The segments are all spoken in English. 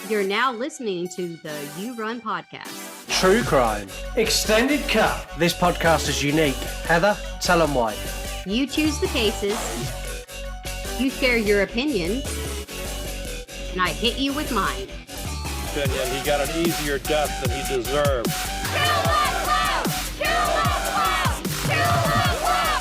You're now listening to the You Run podcast. True crime. Extended cut. This podcast is unique. Heather, tell them why. You choose the cases. You share your opinion. And I hit you with mine. He got an easier death than he deserved.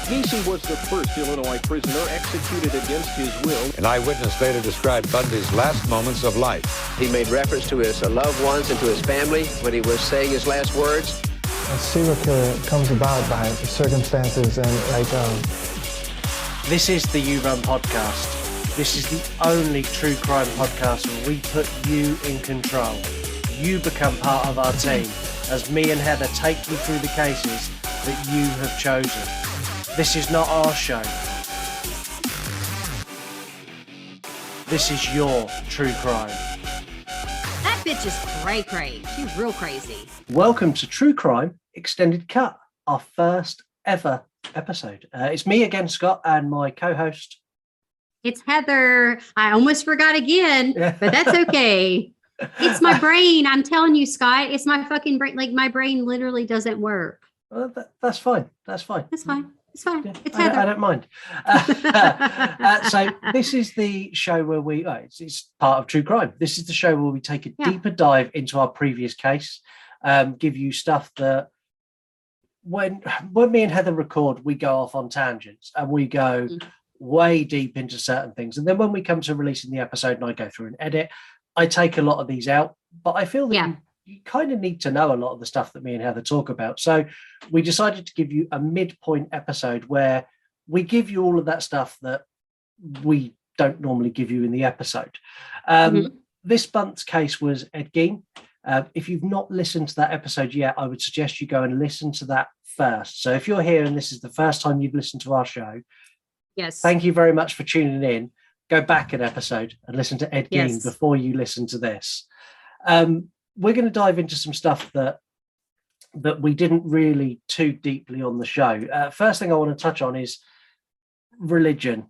Casey was the first Illinois prisoner executed against his will. An eyewitness later described Bundy's last moments of life. He made reference to his loved ones and to his family when he was saying his last words. A serial killer comes about by circumstances and This is the You Run podcast. This is the only true crime podcast where we put you in control. You become part of our team as me and Heather take you through the cases that you have chosen. This is not our show. This is your true crime. That bitch is cray-cray. She's real crazy. Welcome to True Crime Extended Cut, our first ever episode. It's me again, Scott, and my co-host. It's Heather. I almost forgot again, but that's okay. It's my brain. I'm telling you, Scott. It's my fucking brain. Like, my brain literally doesn't work. That's fine. That's fine. It's fine. It's fine. Yeah, It's Heather. I don't mind. So this is the show where it's part of True Crime. This is the show where we take a deeper dive into our previous case, give you stuff that when me and Heather record, we go off on tangents and we go way deep into certain things. And then when we come to releasing the episode and I go through and edit, I take a lot of these out. But I feel that you kind of need to know a lot of the stuff that me and Heather talk about. So we decided to give you a midpoint episode where we give you all of that stuff that we don't normally give you in the episode. This month's case was Ed Gein. If you've not listened to that episode yet, I would suggest you go and listen to that first. So if you're here and this is the first time you've listened to our show, yes, thank you very much for tuning in. Go back an episode and listen to Ed Gein before you listen to this. We're going to dive into some stuff that we didn't really too deeply on the show. First thing I want to touch on is religion.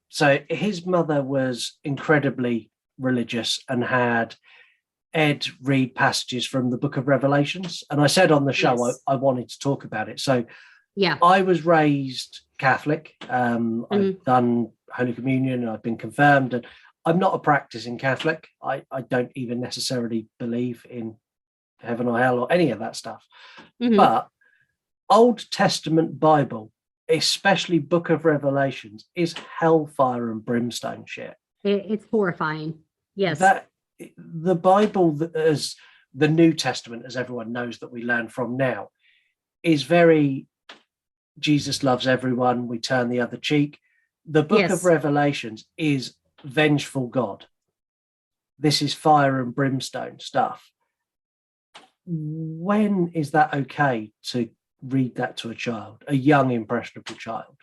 So his mother was incredibly religious and had Ed read passages from the Book of Revelations. And I said on the show I wanted to talk about it. So I was raised Catholic. I've done Holy Communion and I've been confirmed, and I'm not a practicing Catholic. I don't even necessarily believe in heaven or hell or any of that stuff. But Old Testament Bible, especially Book of Revelations, is hellfire and brimstone shit. It's horrifying. Yes. The Bible, as the New Testament, as everyone knows that we learn from now, is very Jesus loves everyone, we turn the other cheek. The Book of Revelations is vengeful God. This is fire and brimstone stuff. When is that okay to read that to a child, a young impressionable child?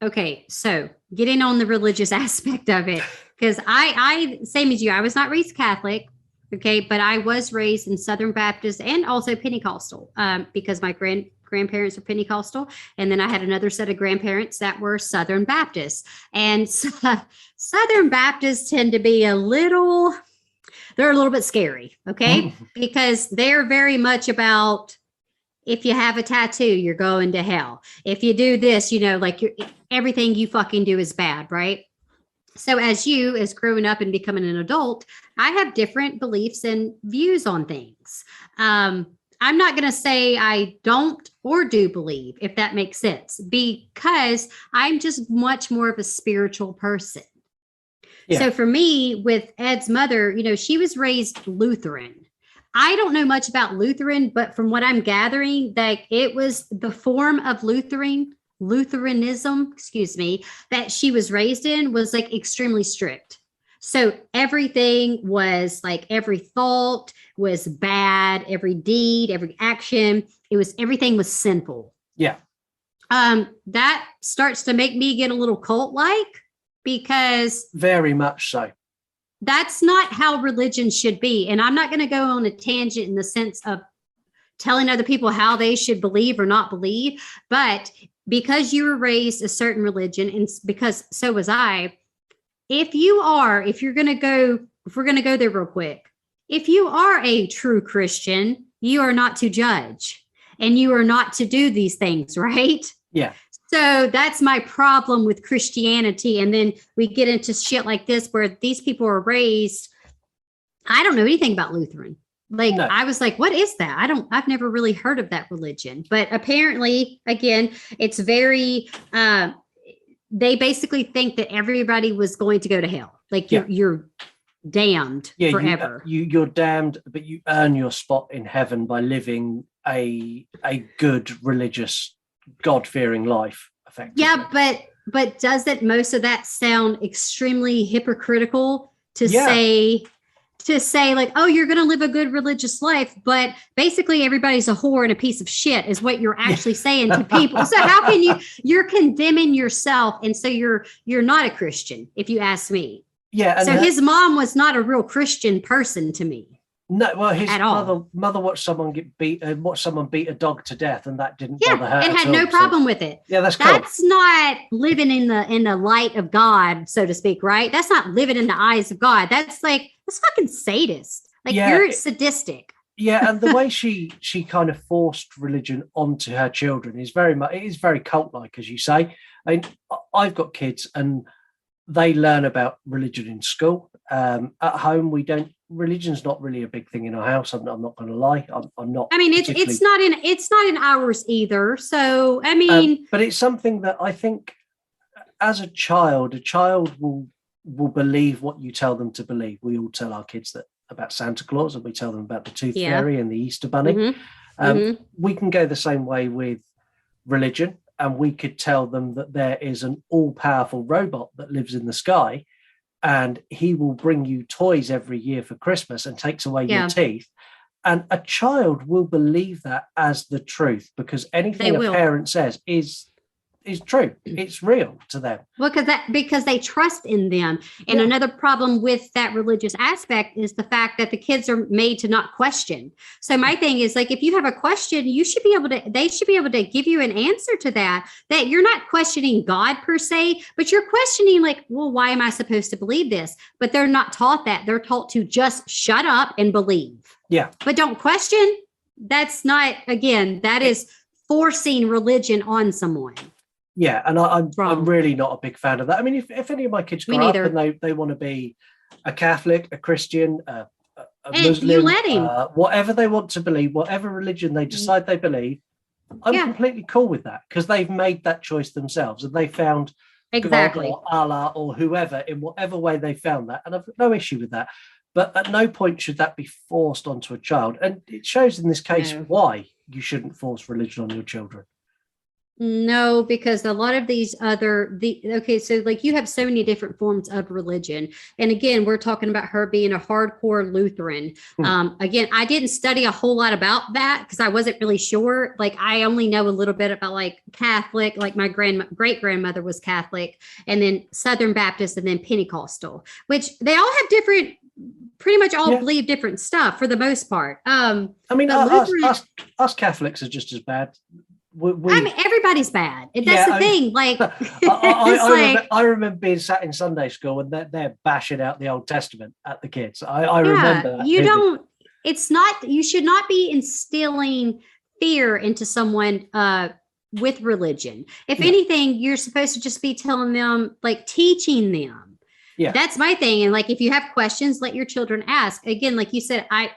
Okay, so get in on the religious aspect of it, because I same as you, I was not raised Catholic, okay, but I was raised in Southern Baptist and also Pentecostal, because my grandparents were Pentecostal, and then I had another set of grandparents that were Southern Baptists. And Southern Baptists tend to be they're a little bit scary, okay? Because they're very much about, if you have a tattoo, you're going to hell. If you do this, everything you fucking do is bad, right? So as growing up and becoming an adult, I have different beliefs and views on things. I'm not going to say I don't or do believe, if that makes sense, because I'm just much more of a spiritual person. Yeah. So for me, with Ed's mother, she was raised Lutheran. I don't know much about Lutheran, but from what I'm gathering, that it was the form of Lutheranism, that she was raised in was extremely strict. So everything was every thought was bad, every deed, every action, everything was sinful. Yeah. That starts to make me get a little cult-like, because very much so. That's not how religion should be. And I'm not going to go on a tangent in the sense of telling other people how they should believe or not believe. But because you were raised a certain religion, and because so was I, if we're going to go there real quick, if you are a true Christian, you are not to judge and you are not to do these things, right? Yeah. So that's my problem with Christianity. And then we get into shit like this where these people are raised. I don't know anything about Lutheran. Like, no. I was like, what is that? I've never really heard of that religion. But apparently, again, it's very, they basically think that everybody was going to go to hell. Like you're damned forever. You're damned, but you earn your spot in heaven by living a good, religious, God-fearing life, effectively. Yeah, but doesn't most of that sound extremely hypocritical to say like, oh, you're going to live a good religious life, but basically everybody's a whore and a piece of shit is what you're actually saying to people. So how can you're condemning yourself, and so you're not a Christian, if you ask me. Yeah. And so his mom was not a real Christian person to me. No, well, his mother watched someone beat a dog to death, and that didn't bother her. And had no problem with it. Yeah, that's cool. That's not living in the light of God, so to speak, right? That's not living in the eyes of God. That's fucking sadist. Like, you're sadistic. Yeah, and the way she kind of forced religion onto her children is very cult-like, as you say. I mean, I've got kids, and they learn about religion in school. At home, we don't. Religion's not really a big thing in our house. I'm not going to lie. I'm not. I mean, it's not in ours either. So I mean, but it's something that I think, as a child will believe what you tell them to believe. We all tell our kids about Santa Claus, and we tell them about the Tooth Fairy and the Easter Bunny. We can go the same way with religion, and we could tell them that there is an all-powerful robot that lives in the sky, and he will bring you toys every year for Christmas and takes away your teeth. And a child will believe that as the truth, because anything a parent says is true. It's real to them. Well, because they trust in them. And another problem with that religious aspect is the fact that the kids are made to not question. So my thing is, like, if you have a question, they should be able to give you an answer to that you're not questioning God per se, but you're questioning, like, well, why am I supposed to believe this? But they're not taught that. They're taught to just shut up and believe. Yeah. But don't question. That's not, again, that is forcing religion on someone. Yeah, and I'm really not a big fan of that. I mean, if any of my kids grow up and they want to be a Catholic, a Christian, a Muslim, you let him. Whatever they want to believe, whatever religion they decide they believe, I'm completely cool with that, because they've made that choice themselves, and they found God or Allah or whoever in whatever way they found that, and I've no issue with that. But at no point should that be forced onto a child, and it shows in this case why you shouldn't force religion on your children. No, because a lot of these so like you have so many different forms of religion. And again, we're talking about her being a hardcore Lutheran. Again, I didn't study a whole lot about that because I wasn't really sure. Like, I only know a little bit about, like, Catholic, like my great grandmother was Catholic, and then Southern Baptist, and then Pentecostal, which they all have different, pretty much all believe different stuff for the most part. I mean, us Catholics are just as bad. I mean, everybody's bad. That's the thing. Like, I remember being sat in Sunday school and they're bashing out the Old Testament at the kids. I remember that. You should not be instilling fear into someone with religion. If anything, you're supposed to just be telling them, like, teaching them. Yeah. That's my thing. And, like, if you have questions, let your children ask. Again, like you said, I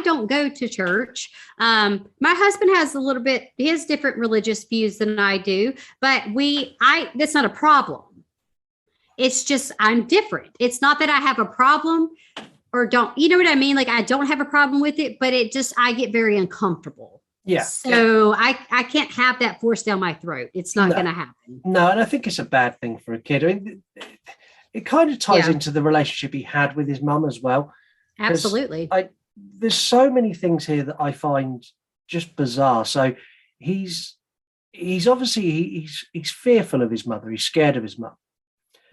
don't go to church. My husband has a little bit, his different religious views than I do, but that's not a problem. It's just, I'm different. It's not that I have a problem or don't, you know what I mean? Like, I don't have a problem with it, but I get very uncomfortable. Yeah. So I can't have that forced down my throat. It's not going to happen. No. And I think it's a bad thing for a kid. I mean, it kind of ties into the relationship he had with his mum as well. Absolutely. There's so many things here that I find just bizarre. So he's obviously he's fearful of his mother. He's scared of his mum.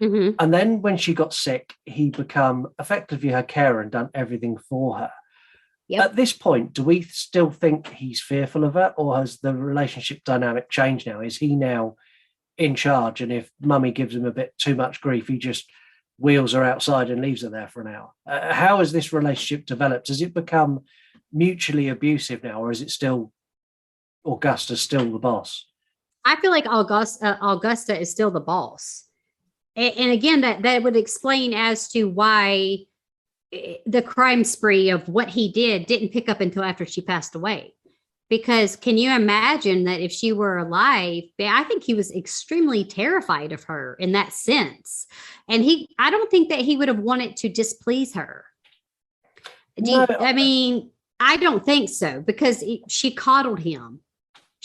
Mm-hmm. And then when she got sick, he become effectively her carer and done everything for her. Yep. At this point, do we still think he's fearful of her, or has the relationship dynamic changed now? Is he now in charge? And if mummy gives him a bit too much grief, he just wheels her outside and leaves her there for an hour. How has this relationship developed? Has it become mutually abusive now, or is it still Augusta's still the boss? I feel like Augusta is still the boss. And again, that would explain as to why the crime spree of what he didn't pick up until after she passed away. Because can you imagine that if she were alive, I think he was extremely terrified of her in that sense. And I don't think that he would have wanted to displease her. I mean, I don't think so, because she coddled him.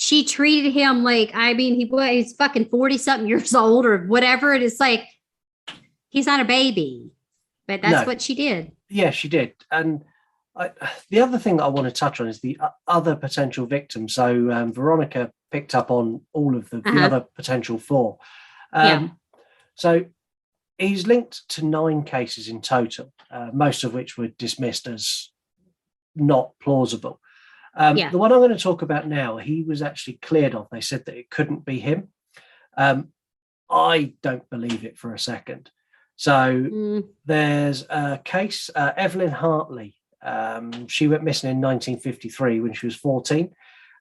She treated him like, I mean, he's fucking 40 something years old or whatever. And it's like, he's not a baby, but that's what she did. Yeah, she did. And the other thing that I want to touch on is the other potential victims. So Veronica picked up on all of the other potential 4. So he's linked to 9 cases in total, most of which were dismissed as not plausible. The one I'm going to talk about now, he was actually cleared of. They said that it couldn't be him. I don't believe it for a second. So there's a case, Evelyn Hartley. She went missing in 1953 when she was 14,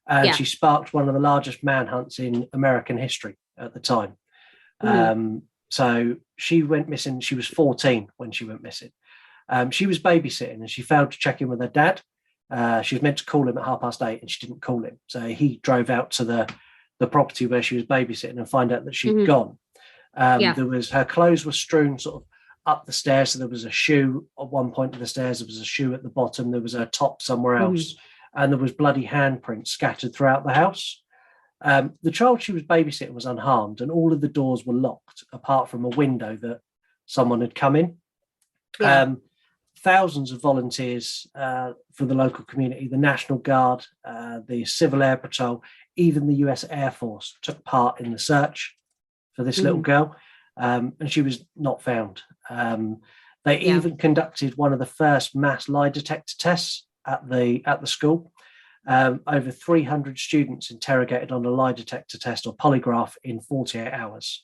and she sparked one of the largest manhunts in American history at the time. So she went missing. She was 14 when she went missing. She was babysitting and she failed to check in with her dad. She was meant to call him at 8:30 and she didn't call him. So he drove out to the property where she was babysitting and find out that she'd gone. Her clothes were strewn sort of up the stairs. So there was a shoe at one point of the stairs. There was a shoe at the bottom. There was a top somewhere else. And there was bloody handprints scattered throughout the house. The child she was babysitting was unharmed and all of the doors were locked apart from a window that someone had come in. Thousands of volunteers for the local community, the National Guard, the Civil Air Patrol, even the US Air Force took part in the search for this little girl, and she was not found. They even conducted one of the first mass lie detector tests at the school. Over 300 students interrogated on a lie detector test or polygraph in 48 hours,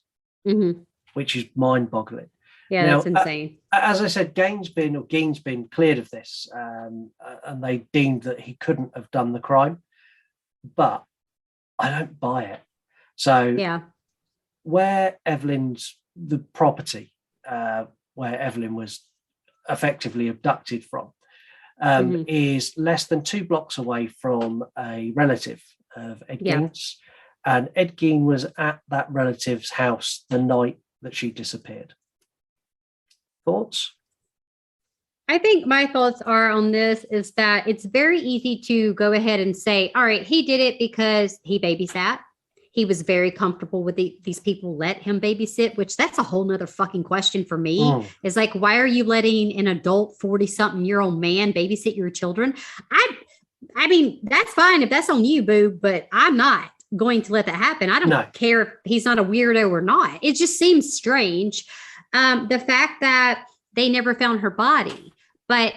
which is mind-boggling. Yeah, now, that's insane. As I said, Gein's been cleared of this, and they deemed that he couldn't have done the crime. But I don't buy it. So where the property where Evelyn was effectively abducted from, is less than 2 blocks away from a relative of Ed Gein's. And Ed Gein was at that relative's house the night that she disappeared. Thoughts? I think my thoughts are on this is that it's very easy to go ahead and say, all right, he did it because he babysat. He was very comfortable with these people let him babysit, which that's a whole nother fucking question for me. Is like, why are you letting an adult 40-something-year-old man babysit your children? I mean, that's fine if that's on you, boo, but I'm not going to let that happen. I don't care if he's not a weirdo or not. It just seems strange. The fact that they never found her body, but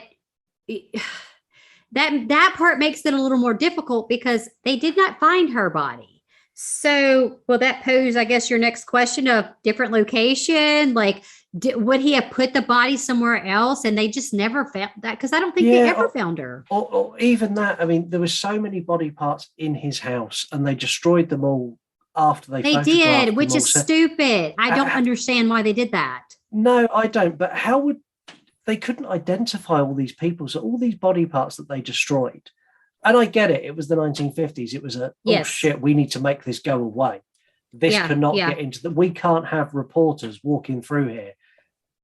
that part makes it a little more difficult because they did not find her body. So will that pose, I guess, your next question of different location? Like, would he have put the body somewhere else and they just never found that? Because I don't think they ever found her. Or even that. I mean, there were so many body parts in his house and they destroyed them all after they did, which is stupid. I don't understand why they did that. No, I don't. But how would they couldn't identify all these people? So all these body parts that they destroyed. And I get it. It was the 1950s. It was oh shit, we need to make this go away. This cannot get into we can't have reporters walking through here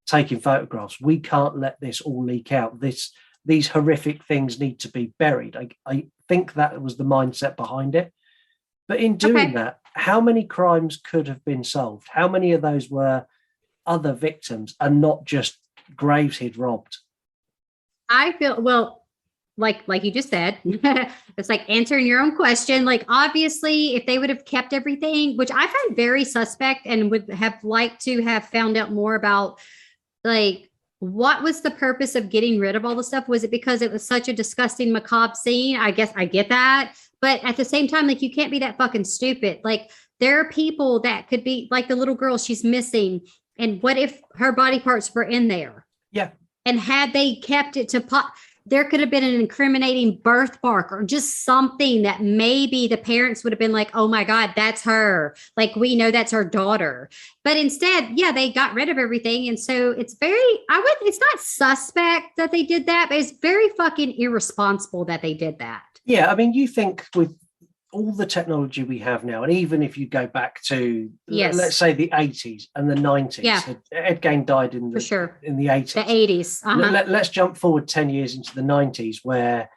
taking photographs. We can't let this all leak out. These horrific things need to be buried. I think that was the mindset behind it. But in doing that, how many crimes could have been solved? How many of those were other victims and not just graves he'd robbed? I feel, like you just said, it's like answering your own question. Like, obviously, if they would have kept everything, which I find very suspect and would have liked to have found out more about, like, what was the purpose of getting rid of all the stuff? Was it because it was such a disgusting, macabre scene? I guess I get that. But at the same time, like, you can't be that fucking stupid. Like, there are people that could be like the little girl, she's missing. And what if her body parts were in there? Yeah. And had they kept it to there could have been an incriminating birthmark or just something that maybe the parents would have been like, oh my God, that's her. Like, we know that's her daughter. But instead, yeah, they got rid of everything. And so it's it's not suspect that they did that, but it's very fucking irresponsible that they did that. Yeah. I mean, you think with all the technology we have now, and even if you go back to, let's say, the 80s and the 90s, Ed Gein died in the 80s. The 80s. Uh-huh. Let's jump forward 10 years into the 90s, where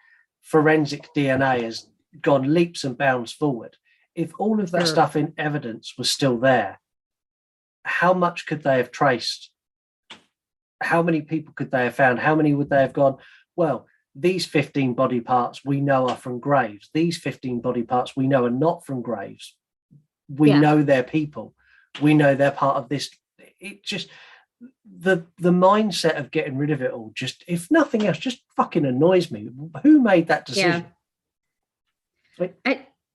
forensic DNA has gone leaps and bounds forward. If all of that stuff in evidence was still there, how much could they have traced? How many people could they have found? How many would they have gone, well, these 15 body parts we know are from graves. These 15 body parts we know are not from graves. We know they're people. We know they're part of this. It just, the mindset of getting rid of it all, just, if nothing else, just fucking annoys me. Who made that decision?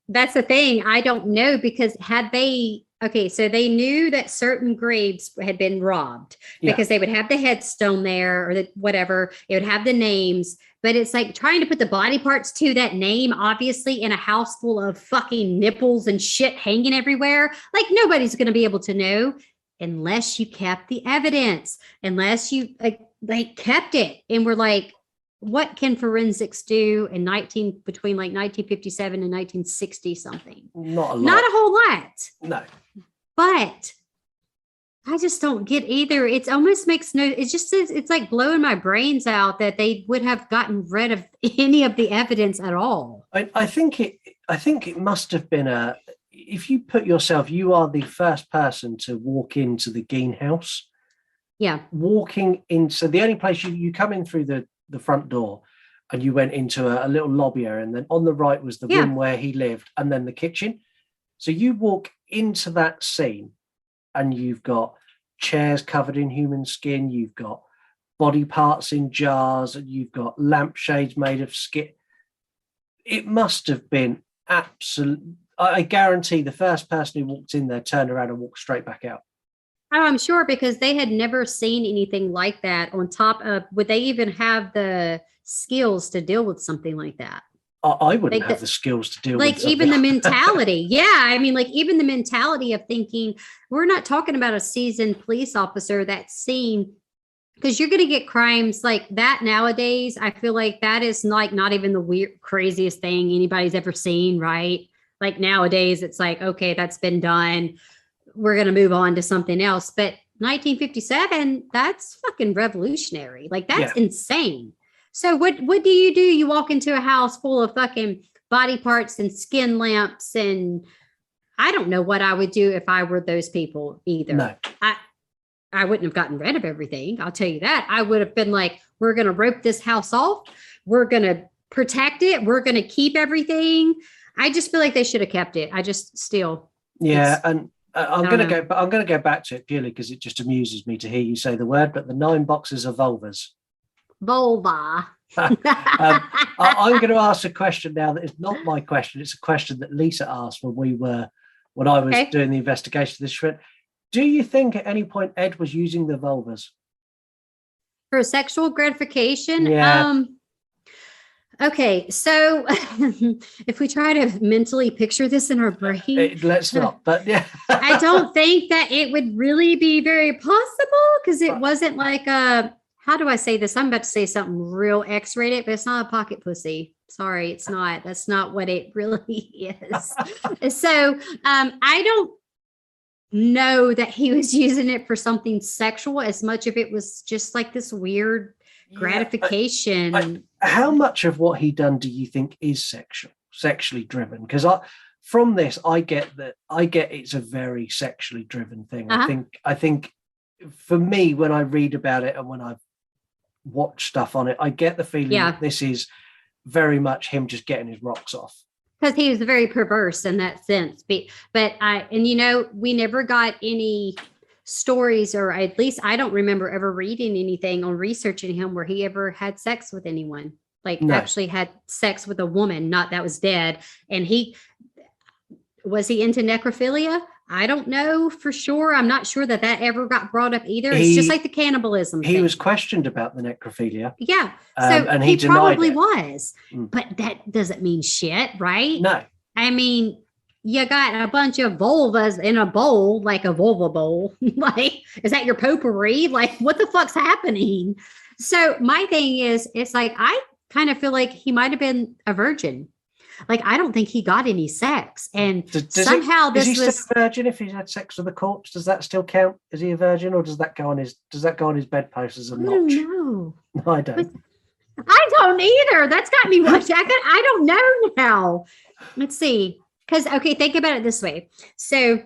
That's the thing. I don't know, because so they knew that certain graves had been robbed because they would have the headstone there or whatever. It would have the names, but it's like trying to put the body parts to that name, obviously, in a house full of fucking nipples and shit hanging everywhere. Like, nobody's going to be able to know unless you kept the evidence, unless you like kept it. And we're like, what can forensics do between like 1957 and 1960 something? Not a lot. Not a whole lot. No. But I just don't get either. It almost makes it's like blowing my brains out that they would have gotten rid of any of the evidence at all. I think it must have been if you put yourself, you are the first person to walk into the Gein house. Yeah. Walking into the only place you come in through the front door, and you went into a little lobby area, and then on the right was the room where he lived, and then the kitchen. So you walk into that scene and you've got chairs covered in human skin, you've got body parts in jars, and you've got lampshades made of skin. It must have been absolute. I guarantee the first person who walked in there turned around and walked straight back out. Oh, I'm sure, because they had never seen anything like that. On top of, would they even have the skills to deal with something like that? I wouldn't have the skills to deal with like even the mentality. Yeah. I mean, like even the mentality of thinking, we're not talking about a seasoned police officer that's seen, because you're going to get crimes like that nowadays. I feel like that is like not even the weird, craziest thing anybody's ever seen, right? Like nowadays it's like, okay, that's been done. We're going to move on to something else. But 1957, that's fucking revolutionary. Like that's insane. So what do? You walk into a house full of fucking body parts and skin lamps, and I don't know what I would do if I were those people either. No. I wouldn't have gotten rid of everything. I'll tell you that. I would have been like, we're going to rope this house off. We're going to protect it. We're going to keep everything. I just feel like they should have kept it. I just still. Yeah. And I'm going to go back to it purely because it just amuses me to hear you say the word, but the 9 boxes of vulvas. Vulva. I'm going to ask a question now that is not my question. It's a question that Lisa asked when I was doing the investigation of this shit. Do you think at any point Ed was using the vulvas for sexual gratification? Yeah. Okay, so if we try to mentally picture this in our brain, let's not. But yeah, I don't think that it would really be very possible, because it wasn't like a. How do I say this? I'm about to say something real X-rated, but it's not a pocket pussy. Sorry, it's not. That's not what it really is. So I don't know that he was using it for something sexual as much of it was just like this weird gratification. How much of what he done do you think is sexually driven? Because from this, I get it's a very sexually driven thing. Uh-huh. I think for me, when I read about it and when I've watched stuff on it, I get the feeling that this is very much him just getting his rocks off. Because he was very perverse in that sense. But we never got any stories, or at least I don't remember ever reading anything on researching him where he ever had sex with anyone. Like actually had sex with a woman, not that was dead. And was he into necrophilia? I don't know for sure. I'm not sure that ever got brought up either. It's He- just like the cannibalism He thing. was questioned about the necrophilia. Yeah. So and he he denied probably it. was, Mm. but that doesn't mean shit, right? No. I mean, you got a bunch of vulvas in a bowl, like a vulva bowl. Like, is that your potpourri? Like, what the fuck's happening? So my thing is, it's like, I kind of feel like he might have been a virgin. Like, I don't think he got any sex. And somehow is he this was still a virgin if he's had sex with a corpse? Does that still count? Is he a virgin, or does that go on his bedpost as a I notch? don't know. No, I don't. I don't either. That's got me watching. I don't know now. Let's see. Because, okay, think about it this way. So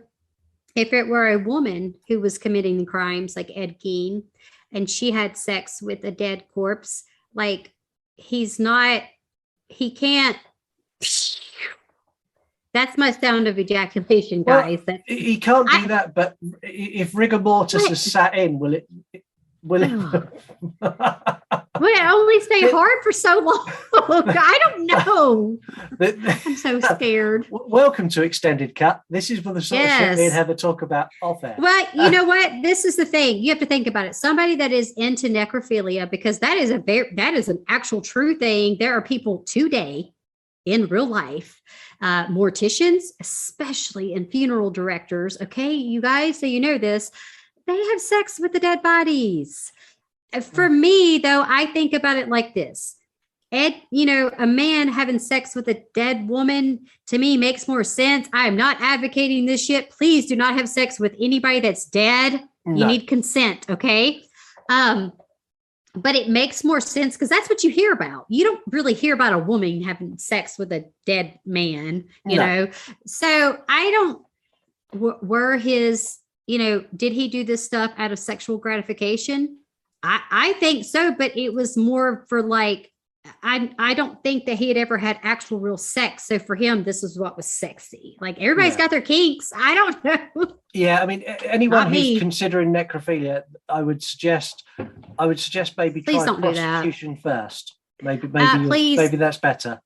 if it were a woman who was committing the crimes like Ed Gein, and she had sex with a dead corpse, like he can't. That's my sound of ejaculation, guys. Well, he can't do that, but if rigor mortis is sat in, will it? Will it only stay hard for so long? I don't know. I'm so scared. Welcome to Extended Cut. This is for the sort of shit me and Heather talk about off air. Well, you know what? This is the thing. You have to think about it. Somebody that is into necrophilia, because that is an actual true thing. There are people today in real life, morticians, especially and funeral directors. Okay, you guys, so you know this. They have sex with the dead bodies. For me, though, I think about it like this. A man having sex with a dead woman, to me, makes more sense. I am not advocating this shit. Please do not have sex with anybody that's dead. No. You need consent, okay? But it makes more sense because that's what you hear about. You don't really hear about a woman having sex with a dead man, you know? So I don't, were his, did he do this stuff out of sexual gratification? I think so, but it was more for like, I don't think that he had ever had actual real sex. So for him, this is what was sexy. Like everybody's got their kinks. I don't know. Yeah, I mean, anyone who's considering necrophilia, I would suggest maybe try prostitution first. Maybe that's better.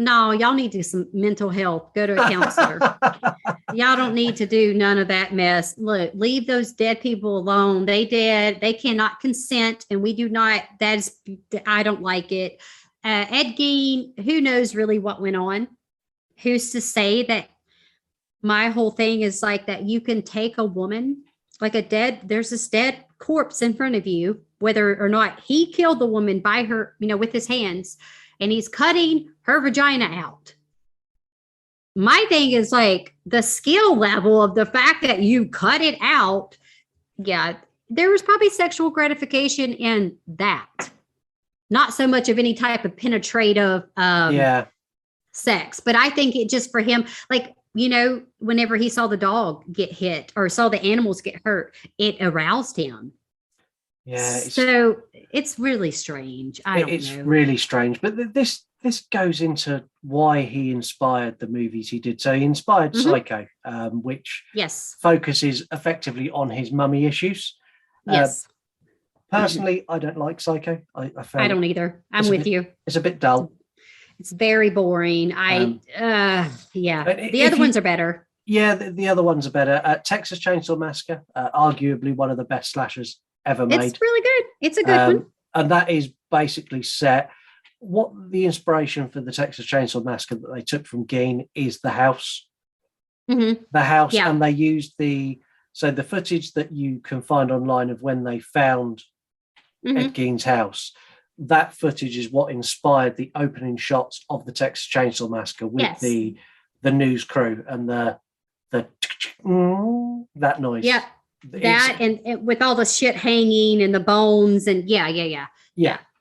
No, y'all need to do some mental health. Go to a counselor. Y'all don't need to do none of that mess. Look, leave those dead people alone. They dead. They cannot consent, and we do not. I don't like it. Ed Gein, who knows really what went on? Who's to say that? My whole thing is like that you can take a woman, like there's this dead corpse in front of you, whether or not he killed the woman by her, with his hands, and he's cutting her vagina out. My thing is like the skill level of the fact that you cut it out. Yeah, there was probably sexual gratification in that. Not so much of any type of penetrative sex, but I think it just for him, like, whenever he saw the dog get hit or saw the animals get hurt, it aroused him. Yeah. So it's really strange. It's really strange. But this goes into why he inspired the movies he did. So he inspired Psycho, which focuses effectively on his mummy issues. Yes. Personally, I don't like Psycho. I don't either. I'm with you. It's a bit dull. It's very boring. The other ones are better. Yeah, the other ones are better. Texas Chainsaw Massacre, arguably one of the best slashers ever made. It's really good. It's a good one. And that is basically set. What the inspiration for the Texas Chainsaw Massacre that they took from Gein is the house. Mm-hmm. The house, and they used the footage that you can find online of when they found Ed Gein's house. That footage is what inspired the opening shots of the Texas Chainsaw Massacre with the news crew and the that noise. Yeah, and with all the shit hanging and the bones and yeah.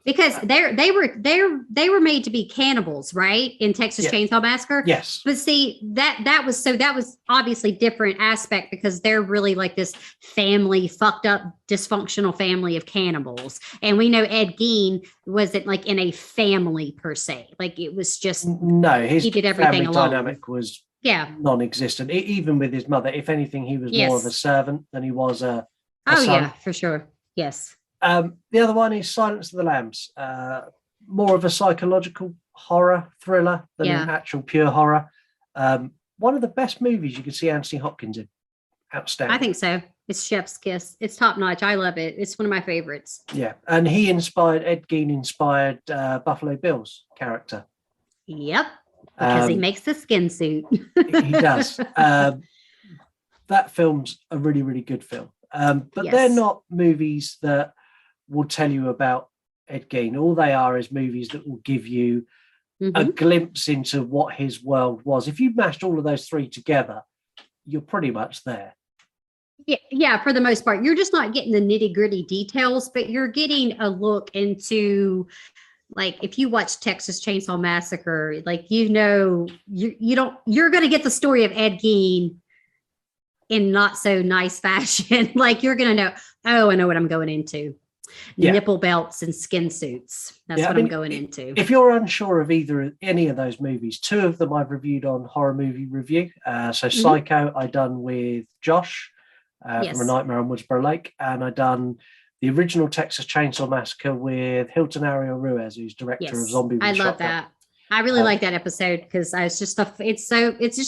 Because they were made to be cannibals, right? In Texas Chainsaw Massacre. Yes. But see, that was obviously different aspect because they're really like this family, fucked up, dysfunctional family of cannibals. And we know Ed Gein wasn't like in a family per se. Like it was just he did everything family alone. Dynamic was non-existent. Even with his mother, if anything, he was more of a servant than he was a son. Yeah, for sure. Yes. The other one is Silence of the Lambs, more of a psychological horror thriller than an actual pure horror. One of the best movies you could see Anthony Hopkins in. outstanding. I think so. It's chef's kiss. It's top notch. I love it. It's one of my favorites. Yeah, and Ed Gein inspired Buffalo Bill's character. Yep, because he makes the skin suit. He does. That film's a really, really good film. But Yes. they're not movies that will tell you about Ed Gein. All they are is movies that will give you a glimpse into what his world was. If you mashed all of those three together, you're pretty much there. Yeah, for the most part. You're just not getting the nitty-gritty details, but you're getting a look into, like, if you watch Texas Chainsaw Massacre, like, you're going to get the story of Ed Gein in not so nice fashion. Like, you're going to know, oh, I know what I'm going into. Yeah. Nipple belts and skin suits. That's what I'm going into. If you're unsure of any of those movies, two of them I've reviewed on Horror Movie Review. So Psycho I done with Josh from A Nightmare on Woodsboro Lake, and I done the original Texas Chainsaw Massacre with Hilton Ariel Ruiz, who's director of Zombie with I love Shotgun. that. I really like that episode because it's just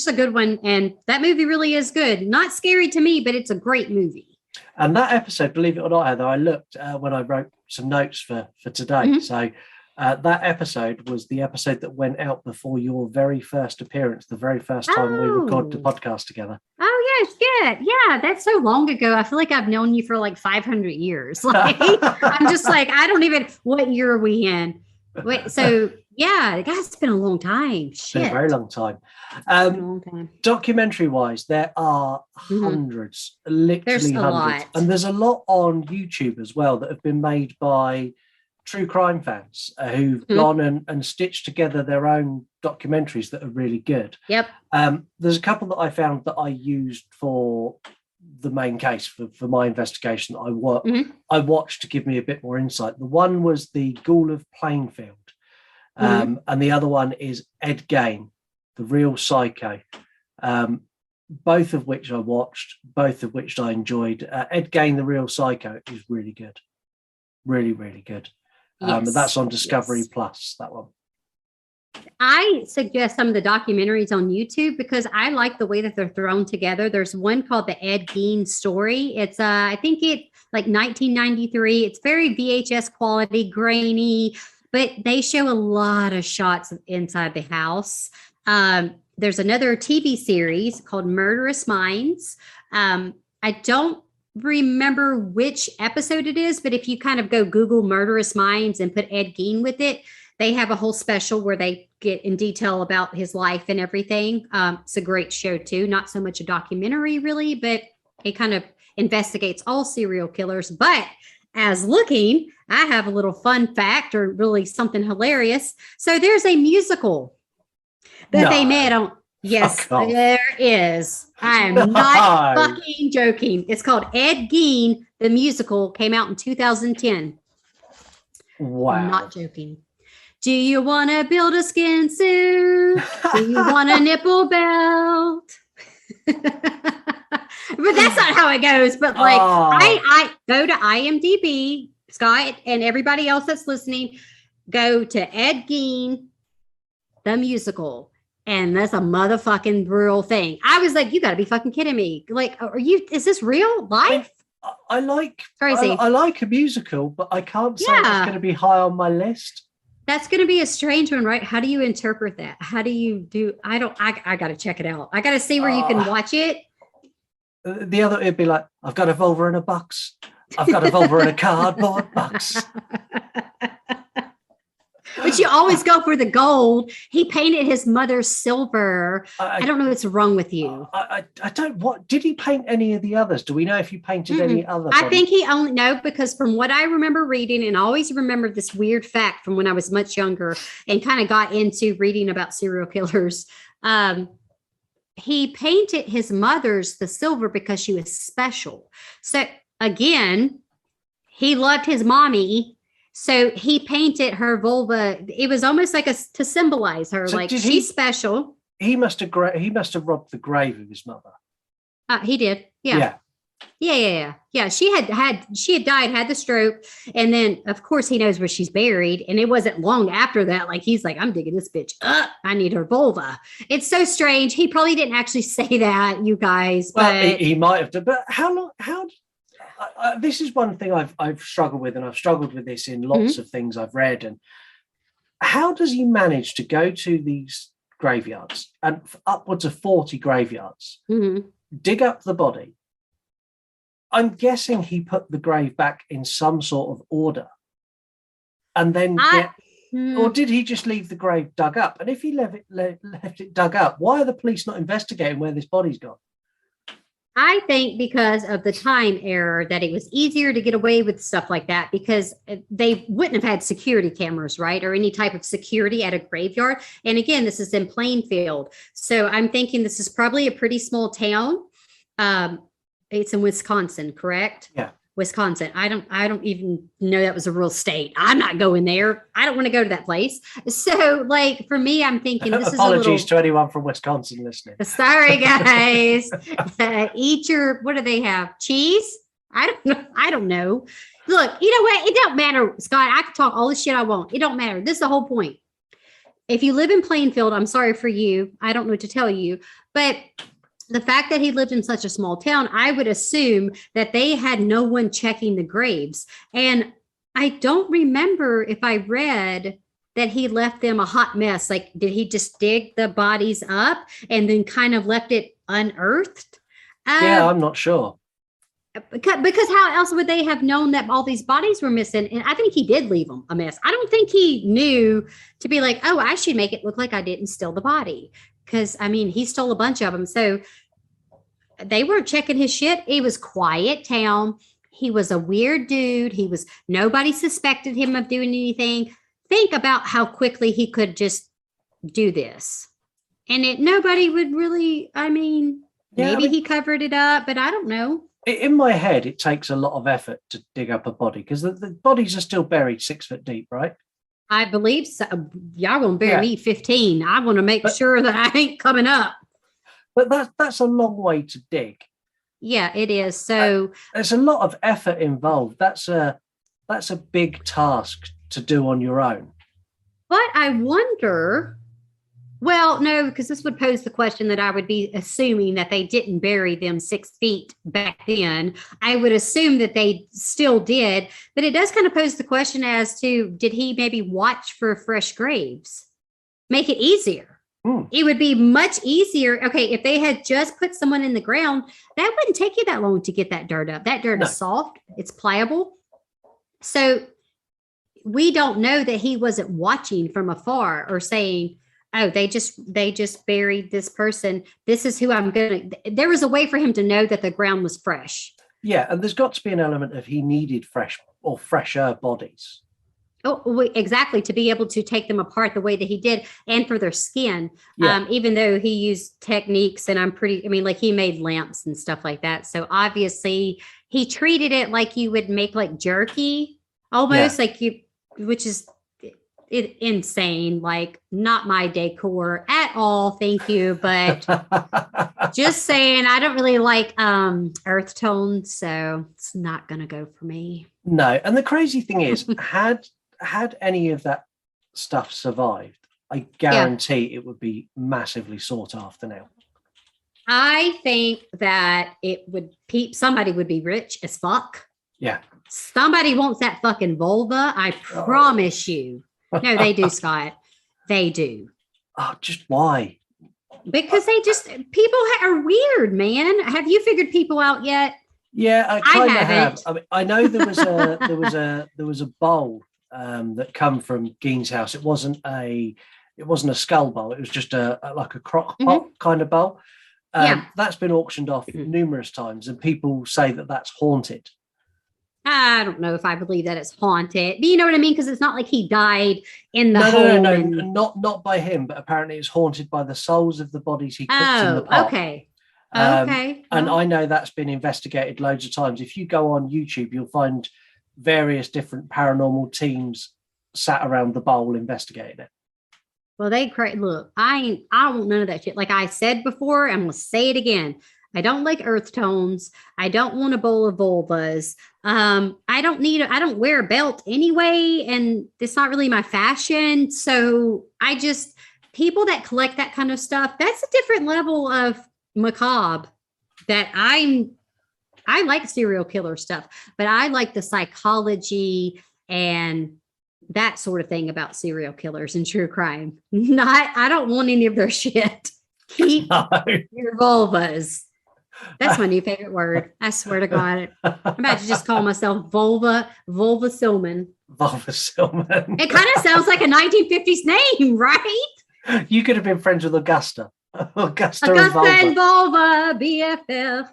a good one, and that movie really is good. Not scary to me, but it's a great movie. And that episode, believe it or not, Heather, I looked when I wrote some notes for today. So that episode was the episode that went out before your very first appearance, the very first time we recorded the podcast together. Oh, yes, good. Yeah, that's so long ago. I feel like I've known you for like 500 years. Like, I'm just like, I don't even, what year are we in? Wait, so yeah, guys, it's been a long time. It's been a very long time. Documentary wise, there are hundreds, literally There's hundreds. lot. And there's a lot on YouTube as well that have been made by true crime fans who've gone and stitched together their own documentaries that are really good. Yep. There's a couple that I found that I used for the main case for my investigation that I watched to give me a bit more insight. The one was the Ghoul of Plainfield, and the other one is Ed Gein, the real psycho. Both of which I watched, both of which I enjoyed. Ed Gein, the real psycho, is really good, really, really good. That's on Discovery Plus, that one. I suggest some of the documentaries on YouTube because I like the way that they're thrown together. There's one called the Ed Gein Story. It's I think it like 1993. It's very VHS quality, grainy, but they show a lot of shots inside the house. There's another TV series called Murderous Minds. I don't remember which episode it is, but if you kind of go Google Murderous Minds and put Ed Gein with it, they have a whole special where they get in detail about his life and everything. It's a great show too. Not so much a documentary really, but it kind of investigates all serial killers. But as looking, I have a little fun fact or really something hilarious. So there's a musical that they made on. Yes, there is. I am not fucking joking. It's called Ed Gein, the musical, came out in 2010. Wow. I'm not joking. Do you want to build a skin suit? Do you want a nipple belt? But that's not how it goes. But like, I go to IMDb, Scott, and everybody else that's listening, go to Ed Gein, the musical. And that's a motherfucking real thing. I was like, you got to be fucking kidding me. Like, is this real life? I like crazy. I like a musical, but I can't say it's going to be high on my list. That's going to be a strange one, right? How do you interpret that? How do you do? I got to check it out. I got to see where you can watch it. The other, it'd be like, I've got a vulva in a box. I've got a vulva in a cardboard box. But you always go for the gold. He painted his mother silver. I don't know what's wrong with you. I don't. What did he paint any of the others? Do we know if he painted any other? I think he only because from what I remember reading, and I always remember this weird fact from when I was much younger and kind of got into reading about serial killers. He painted his mother's the silver because she was special. So again, he loved his mommy. So he painted her vulva. It was almost like to symbolize her, like she's special. He must have robbed the grave of his mother. He did, yeah. Yeah. She had died, had the stroke, and then of course he knows where she's buried. And it wasn't long after that, like he's like, I'm digging this bitch up. I need her vulva. It's so strange. He probably didn't actually say that, you guys. Well, But he might have done. But how long? This is one thing I've struggled with, and I've struggled with this in lots of things I've read. And how does he manage to go to these graveyards and upwards of 40 graveyards, dig up the body? I'm guessing he put the grave back in some sort of order, and then or did he just leave the grave dug up? And if he left it dug up, why are the police not investigating where this body's gone? I think because of the time error, that it was easier to get away with stuff like that because they wouldn't have had security cameras, right? Or any type of security at a graveyard. And again, this is in Plainfield. So I'm thinking this is probably a pretty small town. It's in Wisconsin, correct? Yeah. Wisconsin. I don't even know that was a real state. I'm not going there. I don't want to go to that place. So like for me, I'm thinking this apologies to anyone from Wisconsin listening. Sorry, guys. Eat your, what do they have? Cheese? I don't know. Look, you know what? It don't matter, Scott. I can talk all the shit I want. It don't matter. This is the whole point. If you live in Plainfield, I'm sorry for you. I don't know what to tell you, but the fact that he lived in such a small town, I would assume that they had no one checking the graves. And I don't remember if I read that he left them a hot mess. Like, did he just dig the bodies up and then kind of left it unearthed? Yeah, I'm not sure. Because how else would they have known that all these bodies were missing? And I think he did leave them a mess. I don't think he knew to be like, oh, I should make it look like I didn't steal the body. Because, I mean, he stole a bunch of them. So they weren't checking his shit. It was quiet town. He was a weird dude. Nobody suspected him of doing anything. Think about how quickly he could just do this. And nobody would really, maybe he covered it up, but I don't know. In my head, it takes a lot of effort to dig up a body because the bodies are still buried 6 foot deep, right? I believe so. Y'all gonna bury me 15. I want to make sure that I ain't coming up. But that's a long way to dig. Yeah, it is. So there's a lot of effort involved. That's a big task to do on your own. But I wonder. Well, no, because this would pose the question that I would be assuming that they didn't bury them 6 feet back then. I would assume that they still did, but it does kind of pose the question as to, did he maybe watch for fresh graves? Make it easier. It would be much easier. Okay, if they had just put someone in the ground, that wouldn't take you that long to get that dirt up. That dirt is soft. It's pliable. So we don't know that he wasn't watching from afar or saying, oh, they just buried this person. This is who I'm going to. There was a way for him to know that the ground was fresh. Yeah, and there's got to be an element of he needed fresh or fresher bodies. Oh, exactly. To be able to take them apart the way that he did and for their skin, even though he used techniques and like he made lamps and stuff like that. So obviously he treated it like you would make like jerky almost which is insane. Like not my decor at all. Thank you. But just saying, I don't really like earth tones. So it's not going to go for me. No. And the crazy thing is, had any of that stuff survived, I guarantee it would be massively sought after now. I think that somebody would be rich as fuck. Yeah. Somebody wants that fucking vulva. I promise you. No, they do, Scott. They do. Oh, just why? Because people are weird, man. Have you figured people out yet? Yeah, I kind of have. I mean, I know there was a bowl that come from Gein's house. It wasn't a skull bowl. It was just a crock pot kind of bowl. That's been auctioned off numerous times, and people say that that's haunted. I don't know if I believe that it's haunted. But you know what I mean? Because it's not like he died in the hole. No, not by him, but apparently it's haunted by the souls of the bodies he cooked in the pot. Okay. And I know that's been investigated loads of times. If you go on YouTube, you'll find various different paranormal teams sat around the bowl investigating it. Well, look, I want none of that shit. Like I said before, I'm going to say it again. I don't like earth tones. I don't want a bowl of vulvas. I don't wear a belt anyway, and it's not really my fashion. So people that collect that kind of stuff, that's a different level of macabre that I like serial killer stuff, but I like the psychology and that sort of thing about serial killers and true crime. I don't want any of their shit. Keep your vulvas. That's my new favorite word. I swear to God. I'm about to just call myself Vulva Silman. Vulva Silman. It kind of sounds like a 1950s name, right? You could have been friends with Augusta. Augusta and Vulva, BFF.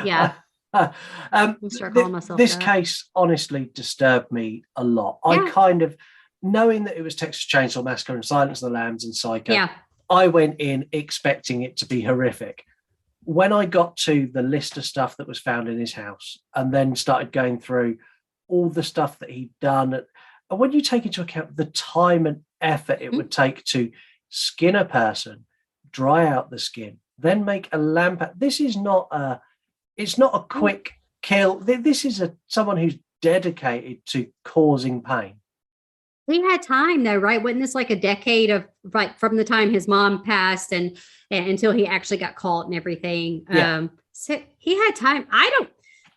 Yeah. Start calling myself this that. case honestly disturbed me a lot. Yeah. I kind of, knowing that it was Texas Chainsaw Massacre and Silence of the Lambs and Psycho, Yeah. I went in expecting it to be horrific. When I got to the list of stuff that was found in his house and then started going through all the stuff that he'd done, and when you take into account the time and effort it would take to skin a person, dry out the skin, then make a lamp, this is not a quick kill. This is someone who's dedicated to causing pain. He had time though, right? Wasn't this like a decade of like from the time his mom passed and until he actually got caught and everything? Yeah. So he had time.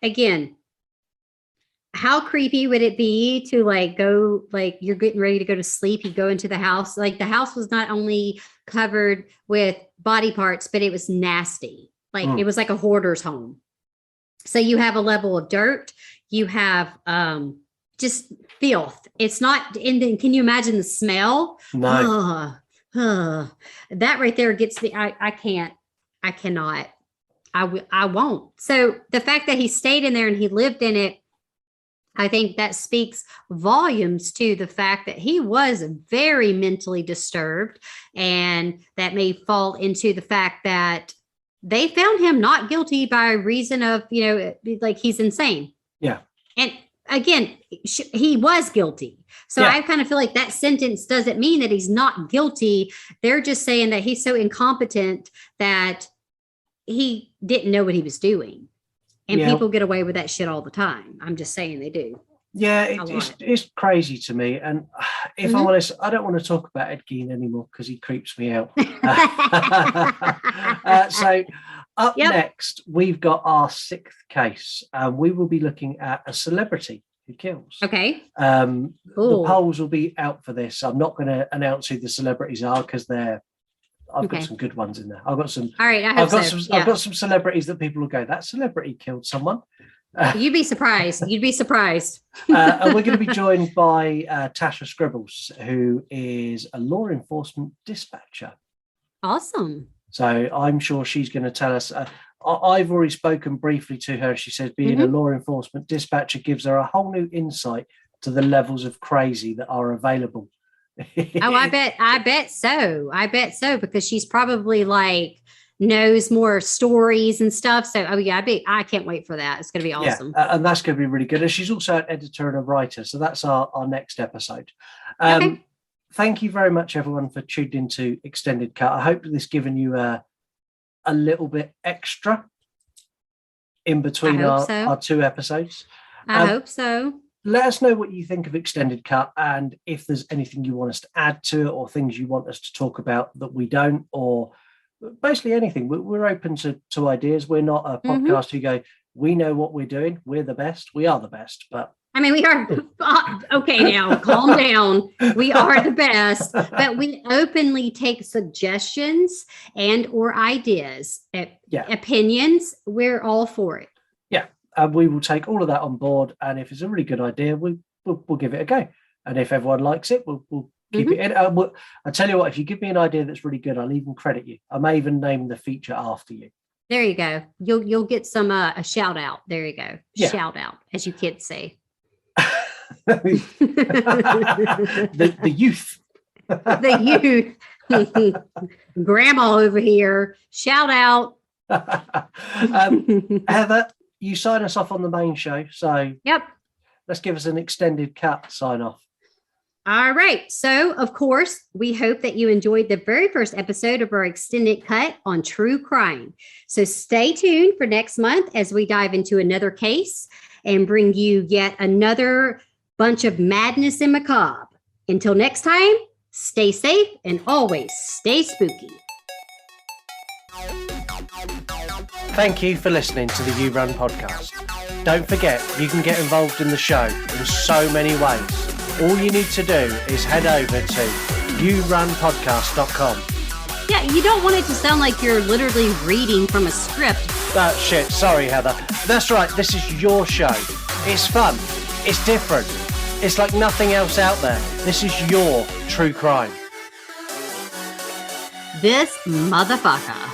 Again, how creepy would it be to like go, like you're getting ready to go to sleep, you go into the house, like the house was not only covered with body parts, but it was nasty. Like it was like a hoarder's home. So you have a level of dirt, you have just filth. It's not, and then can you imagine the smell? No. That right there gets me. I cannot. I won't. So the fact that he stayed in there and he lived in it, I think that speaks volumes to the fact that he was very mentally disturbed, and that may fall into the fact that they found him not guilty by reason of, like he's insane. Yeah. And again, he was guilty. So I kind of feel like that sentence doesn't mean that he's not guilty. They're just saying that he's so incompetent that he didn't know what he was doing. And people get away with that shit all the time. I'm just saying they do. Yeah, it's crazy to me. And if I'm honest, I don't want to talk about Ed Gein anymore because he creeps me out. So up next, we've got our sixth case. We will be looking at a celebrity who kills. Okay. The polls will be out for this. I'm not going to announce who the celebrities are because I've got some good ones in there. I've got some. All right, I've got some celebrities that people will go, that celebrity killed someone. You'd be surprised. You'd be surprised. And we're going to be joined by Tasha Scribbles, who is a law enforcement dispatcher. Awesome. So I'm sure she's going to tell us. I've already spoken briefly to her. She says being a law enforcement dispatcher gives her a whole new insight to the levels of crazy that are available. Oh, I bet so, because she's probably like knows more stories and stuff. So, I can't wait for that. It's going to be awesome. Yeah, and that's going to be really good. And she's also an editor and a writer. So that's our next episode. Okay. Thank you very much, everyone, for tuning into Extended Cut. I hope this given you a little bit extra in between our two episodes. I hope so. Let us know what you think of Extended Cut, and if there's anything you want us to add to it or things you want us to talk about that we don't, or basically anything. We're open to ideas. We're not a podcast who go, we know what we're doing. We're the best. We are the best. But we are. Okay, now calm down. We are the best, but we openly take suggestions and or ideas, opinions. We're all for it. Yeah. And we will take all of that on board. And if it's a really good idea, we'll give it a go. And if everyone likes it, we'll keep it in. I tell you what, if you give me an idea that's really good, I'll even credit you. I may even name the feature after you. There you go. You'll get some a shout out. There you go. Yeah. Shout out, as you kids say. the youth. The youth. Grandma over here. Shout out. Heather, you sign us off on the main show. So yep. Let's give us an extended cut sign off. All right. So, of course, we hope that you enjoyed the very first episode of our extended cut on true crime. So stay tuned for next month as we dive into another case and bring you yet another bunch of madness and macabre. Until next time, stay safe and always stay spooky. Thank you for listening to the You Run podcast. Don't forget, you can get involved in the show in so many ways. All you need to do is head over to yourunpodcast.com. Yeah, you don't want it to sound like you're literally reading from a script. Shit, sorry, Heather. That's right, this is your show. It's fun. It's different. It's like nothing else out there. This is your true crime. This motherfucker.